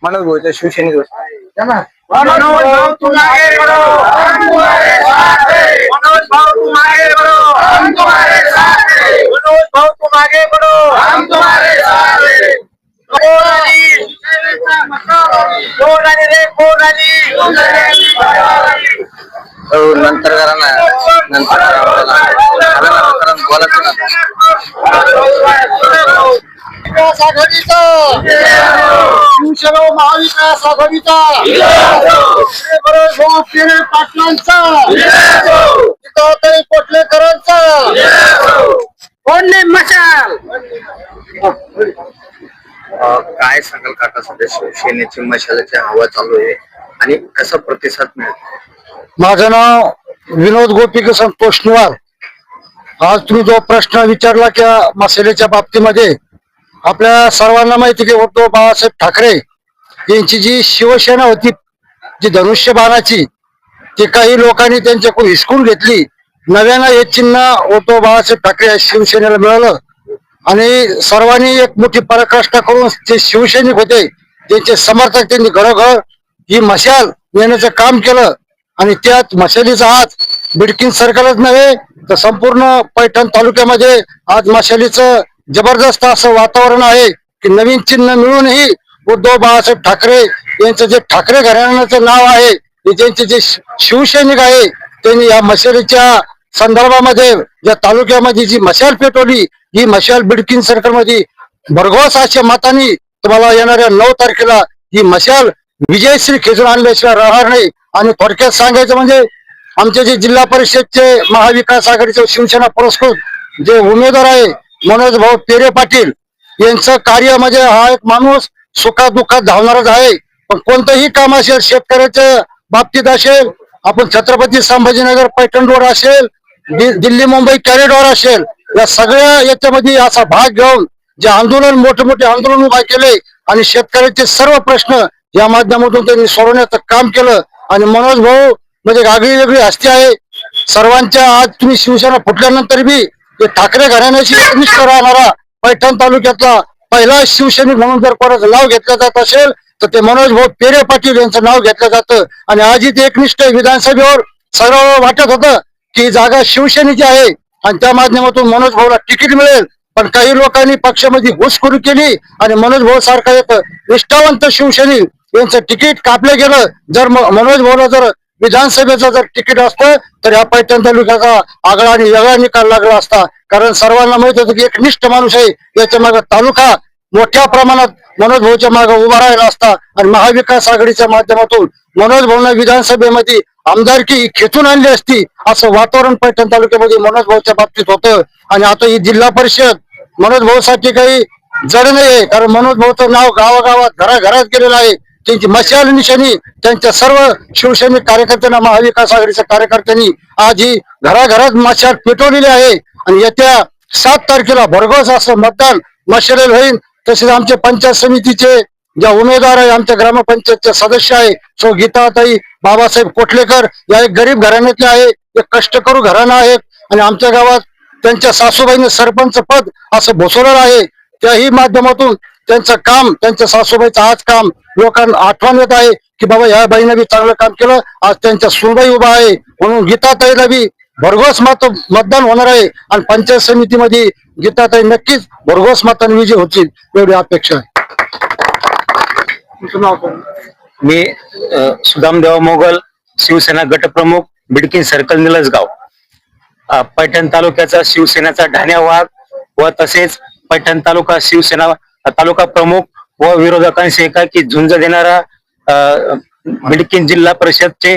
मनोज भाऊच्या शिवसेनेत मनोज भाऊ तुम आगे बढ़ो, हम तुम्हारे साथ हैं। मनोज भाऊ तुम आगे बढ़ो, हम तुम्हारे साथ हैं। मनोज भाऊ तुम आगे बढ़ो, हम तुम्हारे साथ हैं। कोणाली रे कोणाली नंतर करा ना, नंतर बोलायचं विकास आघाडीचा शिवसेना महाविकास आघाडीचा मनोज भाऊ पेरे पाटलांचा गीताताई कोटलेकरांचा कोणले मशाल. काय सांगाल काका, सध्या शिवसेनेची मशालाची हवा चालू आहे आणि कसा प्रतिसाद मिळतो? माझं नाव विनोद गोपीकिसन पोष्णवार. आज तुम्ही जो प्रश्न विचारला त्या मसाल्याच्या बाबतीमध्ये, आपल्या सर्वांना माहिती की उद्धव बाळासाहेब ठाकरे यांची जी शिवसेना होती, जी धनुष्यबाणाची, ती काही लोकांनी त्यांच्याकडून हिसकून घेतली. नव्यानं हे चिन्ह उद्धव बाळासाहेब ठाकरे या शिवसेनेला मिळालं आणि सर्वांनी एक मोठी पराकाष्ठा करून ते शिवसैनिक होते त्यांचे समर्थक त्यांनी घरोघर ही मशाल नेण्याचं काम केलं. आणि त्यात मशालीचा हात बिडकीन सर्कलच नव्हे तर संपूर्ण पैठण तालुक्यामध्ये आज मशालीचं जबरदस्त असं वातावरण आहे की नवीन चिन्ह मिळूनही उद्धव बाळासाहेब ठाकरे यांचं जे ठाकरे घराण्याचं नाव आहे, त्यांचे जे शिवसैनिक आहे त्यांनी या मशालीच्या संदर्भामध्ये या तालुक्यामध्ये जी मशाल पेटवली, ही मशाल बिडकीन सर्कल मध्ये भरघोस अशा मतांनी तुम्हाला येणाऱ्या 9 तारखेला ही मशाल विजयश्री खेचून आणल्याशिवाय राहणार नाही. आणि थोडक्यात सांगायचं म्हणजे आमचे जे जिल्हा परिषदचे महाविकास आघाडीचे शिवसेना पुरस्कृत जे उमेदवार आहे मनोज भाऊ पेरे पाटील यांचं कार्य म्हणजे हा एक माणूस सुखादुःखात धावणारच आहे. पण कोणतंही काम असेल, शेतकऱ्याच्या बाबतीत असेल, आपण छत्रपती संभाजीनगर पैठण रोड असेल, दिल्ली मुंबई कॉरिडॉर असेल, या सगळ्या याच्यामध्ये असा भाग घेऊन जे आंदोलन, मोठे मोठे आंदोलन उभा केले आणि शेतकऱ्याचे सर्व प्रश्न या माध्यमातून त्यांनी सोडवण्याचं काम केलं. आणि मनोज भाऊ म्हणजे आगळी वेगळी हस्ती आहे सर्वांच्या. आज तुम्ही शिवसेना फुटल्यानंतर बी ते ठाकरे घराण्याशी एकनिष्ठ राहणारा पैठण तालुक्यातला पहिला शिवसैनिक म्हणून जर कोणाचं नाव घेतलं जात असेल तर ते मनोज भाऊ पेरे पाटील यांचं नाव घेतलं जातं. आणि आजही ते एकनिष्ठ विधानसभेवर सर्व वाटत होतं की जागा शिवसेनेची आहे आणि त्या माध्यमातून मनोज भाऊला तिकीट मिळेल. पण काही लोकांनी पक्षामध्ये घुसखोरी केली आणि मनोज भाऊ सारखा एक निष्ठावंत शिवसैनिक यांचं तिकीट कापलं गेलं. जर मनोज भाऊला जर विधानसभेचं जर तिकीट असतं तर या पैठण तालुक्याचा आगळा आणि वेगळा निकाल लागला असता. कारण सर्वांना माहित होतं की एक निष्ठ माणूस आहे, याच्या मागे तालुका मोठ्या प्रमाणात मनोज भाऊच्या मागे उभा राहिला असता. आणि महाविकास आघाडीच्या माध्यमातून मनोज भाऊंना विधानसभेमध्ये आमदारकी खेचून आणली असती असं वातावरण पैठण तालुक्यामध्ये मनोज भाऊच्या बाबतीत होतं. आणि आता ही जिल्हा परिषद मनोज भाऊसाठी काही जड नाहीये, कारण मनोज भाऊचं नाव गावागावात घराघरात गेलेलं आहे. त्यांची मशाल निशाणी त्यांच्या सर्व शिवसैनिक कार्यकर्त्यांना, महाविकास आघाडीच्या कार्यकर्त्यांनी आज ही घराघरात मशाल पेटवलेली आहे. आणि येत्या 7 तारखेला भरघोस असं मतदान मशाल होईल. तसेच आमचे पंचायत समितीचे ज्या उमेदवार आहे, आमच्या ग्रामपंचायतचे सदस्य आहे सो गीताताई बाबासाहेब कोटलेकर, या एक गरीब घराण्यातले आहे, एक कष्टकरू घराणं आहे. आणि आमच्या गावात त्यांच्या सासूबाईने सरपंच पद असं भोसवलेलं आहे. त्याही माध्यमातून त्यांचं काम, त्यांच्या सासूबाईचं आज काम लोकांना आठवण येत आहे की बाबा ह्या बाईने बी चांगलं काम केलं. आज त्यांच्या सुनबाई उभा आहे म्हणून गीताताईला बी भरघोस मतदान होणार आहे. आणि पंचायत समितीमध्ये गीताताई नक्कीच भरघोस मतांनी विजय होतील एवढी अपेक्षा आहे. मी सुदामदेव मोगल, शिवसेना गटप्रमुख, बिडकीन सर्कल, निलजगाव. पैठण तालुक्याचा शिवसेनेचा ढाण्या वाघ व तसेच पैठण तालुका शिवसेना तालुका प्रमुख व विरोधकांशी एकाकी झुंज देणारा बिडकीन जिल्हा परिषदचे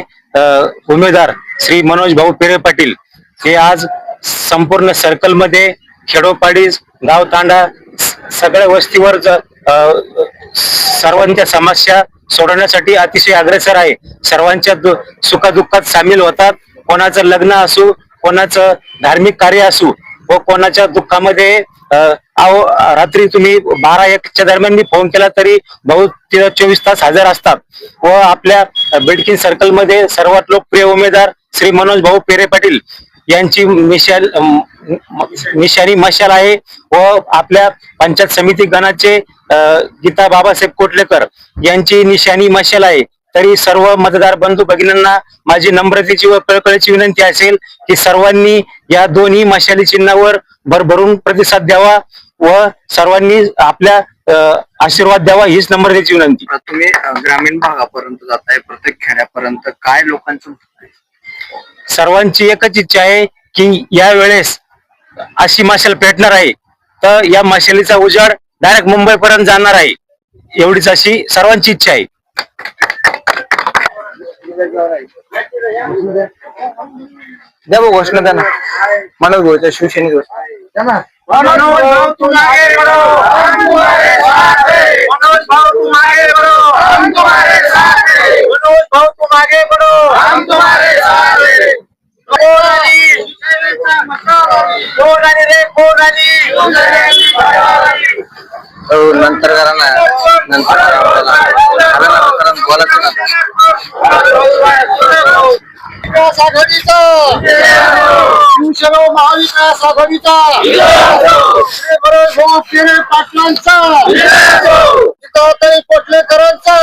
उमेदवार श्री मनोज भाऊ पेरे पाटील हे आज संपूर्ण सर्कल मध्ये खेडोपाडी, गावतांडा, सगळ्या वस्तीवर सर्वांच्या समस्या सोडवण्यासाठी अतिशय अग्रेसर आहे. सर्वांच्या सुखदुःखात सामील होतात. कोणाचं लग्न असू, कोणाचं धार्मिक कार्य असू व कोणाच्या दुःखामध्ये रात्री तुम्ही 12-1च्या दरम्यान मी फोन केला तरी भाऊ 24 तास हजर असतात. व आपल्या बिडकीन सर्कल मध्ये सर्वात लोकप्रिय उमेदवार श्री मनोज भाऊ पेरे पाटील यांची निशाणी मशाल आहे व आपल्या पंचायत समिती गणाचे गीता बाबासाहेब कोटलेकर यांची निशाणी मशाल आहे. तरी सर्व मतदार बंधू भगिनींना माझी नम्रतेची व कळकळीची विनंती असेल की सर्वांनी या दोन्ही मशाली चिन्हावर भरभरून प्रतिसाद द्यावा व सर्वांनी आपल्या आशीर्वाद द्यावा हीच नम्रतेची विनंती. तुम्ही ग्रामीण भागापर्यंत जाताय, प्रत्येक खेड्यापर्यंत, काय लोकांचं म्हणणं आहे? सर्वांची एकच इच्छा आहे की या वेळेस अशी मशाल पेटणार आहे तर या मशालीचा उजाड डायरेक्ट मुंबईपर्यंत जाणार आहे, एवढीच अशी सर्वांची इच्छा आहे. द्या भाऊ घोषणा द्या ना. मनोज भाऊच्या शिवसेनेवर मनोज भाऊ तुम आगे बढ़ो, हम तुम्हारे साथ हैं. मनोज भाऊ तुम आगे बढ़ो, हम तुम्हारे साथ हैं. मनोज भाऊ तुम आगे बढ़ो, हम तुम्हारे साथ हैं. कोणाली रे कोणाली. नंतर करा ना, नंतर बोलायचं ना. विकास आघाडीचा शिवसेना व महाविकास आघाडीचा पाटलांचा कोटलेकरांचा